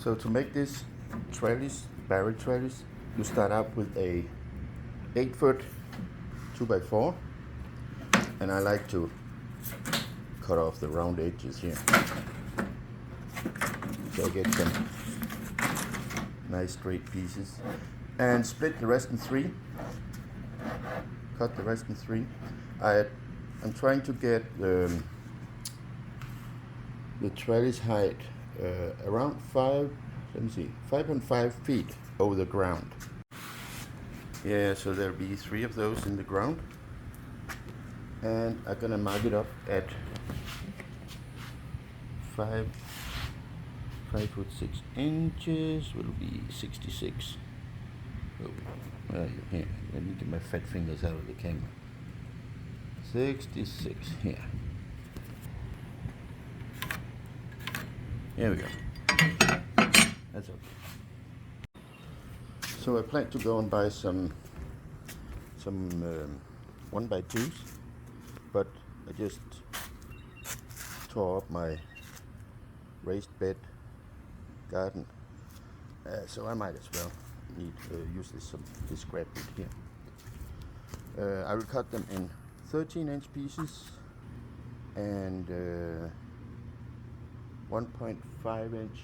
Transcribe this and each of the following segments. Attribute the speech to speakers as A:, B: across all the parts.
A: So to make this trellis, barrel trellis, you start out with a 8-foot 2x4, and I like to cut off the round edges here, so I get some nice straight pieces, and split the rest in 3. Cut the rest in 3. I'm trying to get the trellis height around 5.5 feet over the ground. Yeah, so there'll be 3 of those in the ground, and I'm gonna mark it up at 5 foot 6 inches. Will be 66. Oh, here, let me get my fat fingers out of the camera. 66 here. Here we go. That's okay. So I plan to go and buy some 1x2s, but I just tore up my raised bed garden, so I might as well use this scrap wood here. I will cut them in 13-inch pieces and 1.5 inch.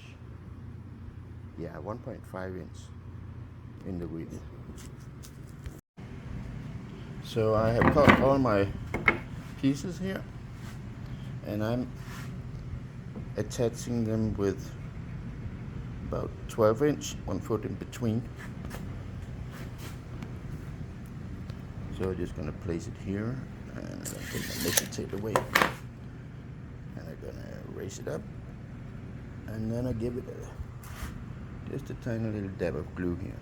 A: Yeah, 1.5 inch in the width. So I have cut all my pieces here, and I'm attaching them with about 12-inch, 1 foot in between. So I'm just gonna place it here, and I'm gonna take my measuring tape away, and I'm gonna raise it up, and then I give it just a tiny little dab of glue here,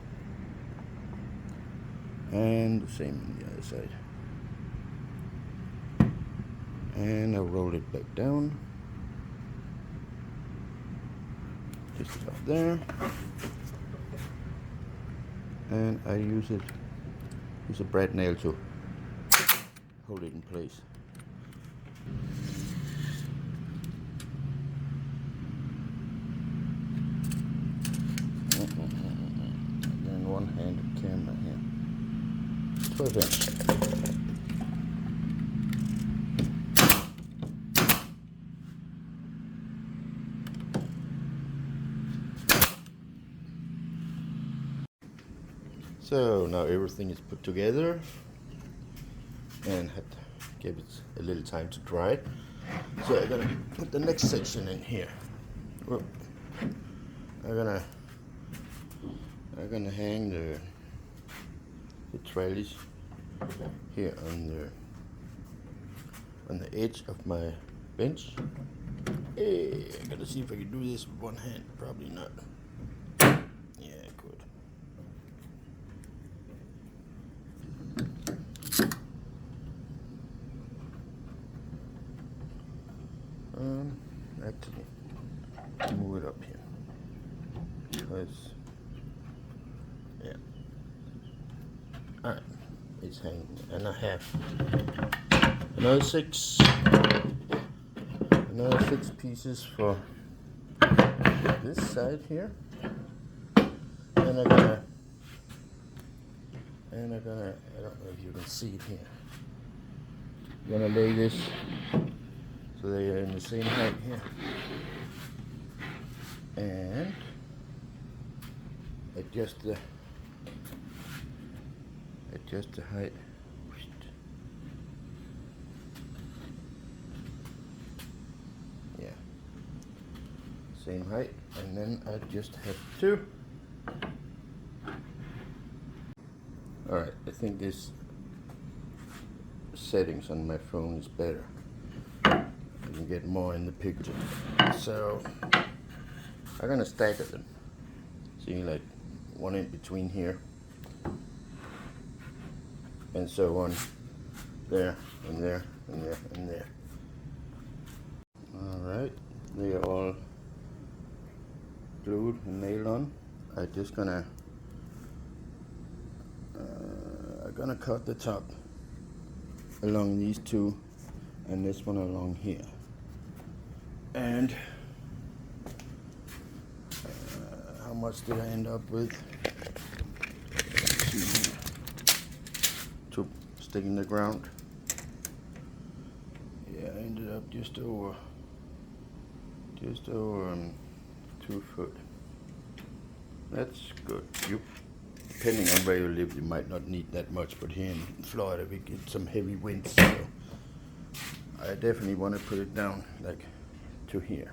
A: and the same on the other side, and I roll it back down just about there, and I use a brad nail to hold it in place. And then one-handed camera here. 12-inch. So now everything is put together, and had to give it a little time to dry. So I'm gonna put the next section in here. Whoop. I'm gonna hang the trellis here on the edge of my bench. Hey, I gotta see if I can do this with one hand. Probably not. Yeah, I could. Actually, move it up here, because yeah, alright, it's hanging, and I have another 6 pieces for this side here, and I'm gonna, I don't know if you can see it here. I'm gonna lay this so they are in the same height here, and adjust the height. Yeah, same height, and then I just have to. All right, I think this settings on my phone is better. You can get more in the picture. So I'm gonna stagger them. See, like one in between here, and so on, there and there and there and there. All right, they are all glued and nailed on. I'm just gonna cut the top along these two, and this one along here, and how much did I end up with? Let's see. To stick in the ground. Yeah, I ended up just over 2 foot. That's good. Depending on where you live, you might not need that much, but here in Florida we get some heavy winds, so I definitely want to put it down like to here.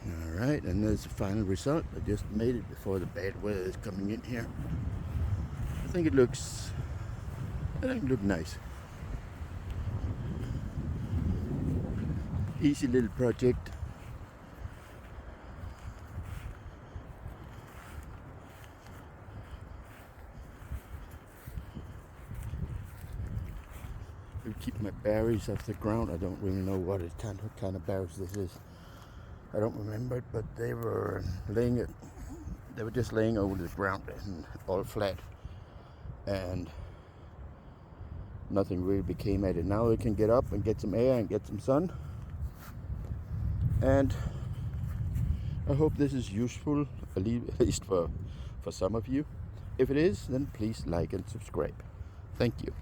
A: Alright, and there's the final result. I just made it before the bad weather is coming in here. I think it looks nice. Easy little project. To keep my berries off the ground. I don't really know what kind of berries this is. I don't remember it, but they were just laying over the ground and all flat, and nothing really became at it. Now we can get up and get some air and get some sun, and I hope this is useful, at least for some of you. If it is, then please like and subscribe. Thank you.